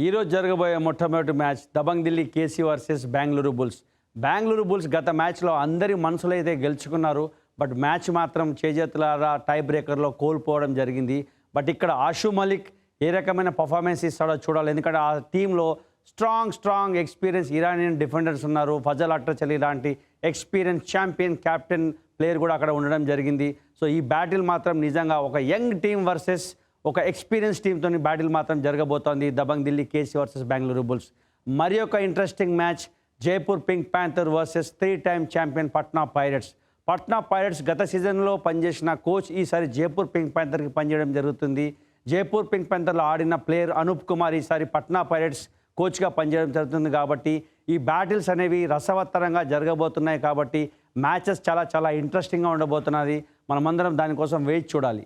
ఈరోజు జరగబోయే మొట్టమొదటి match Dabang Delhi KC versus Bengaluru Bulls. Bengaluru Bulls గత మ్యాచ్లో అందరి మనసులో అయితే గెలుచుకున్నారు. బట్ మ్యాచ్ మాత్రం చేజేతులారా టై బ్రేకర్లో కోల్పోవడం జరిగింది. బట్ ఇక్కడ ఆషు మలిక్ ఏ రకమైన పర్ఫార్మెన్స్ ఇస్తాడో చూడాలి. ఎందుకంటే ఆ టీంలో స్ట్రాంగ్ ఎక్స్పీరియన్స్ ఇరానియన్ డిఫెండర్స్ ఉన్నారు. ఫజల్ అట్రచలి లాంటి ఎక్స్పీరియన్స్ ఛాంపియన్ క్యాప్టెన్ ప్లేయర్ కూడా అక్కడ ఉండడం జరిగింది. సో ఈ బ్యాటిల్ మాత్రం నిజంగా ఒక యంగ్ టీం వర్సెస్ ఒక ఎక్స్పీరియన్స్ టీంతో బ్యాటిల్ మాత్రం జరగబోతోంది. Dabang Delhi KC versus Bengaluru Bulls. మరి ఒక interesting match Jaipur Pink Panther versus 3 time champion Patna Pirates. Patna Pirates గత సీజన్లో పనిచేసిన కోచ్ ఈసారి జైపూర్ పింక్ ప్యాంథర్కి పనిచేయడం జరుగుతుంది. జైపూర్ పింక్ ప్యాంథర్లో ఆడిన ప్లేయర్ అనూప్ కుమార్ ఈసారి పట్నా పైరట్స్ కోచ్గా పనిచేయడం జరుగుతుంది. కాబట్టి ఈ బ్యాటిల్స్ అనేవి రసవత్తరంగా జరగబోతున్నాయి. కాబట్టి మ్యాచెస్ చాలా ఇంట్రెస్టింగ్గా ఉండబోతున్నది. మనమందరం దానికోసం వేచి చూడాలి.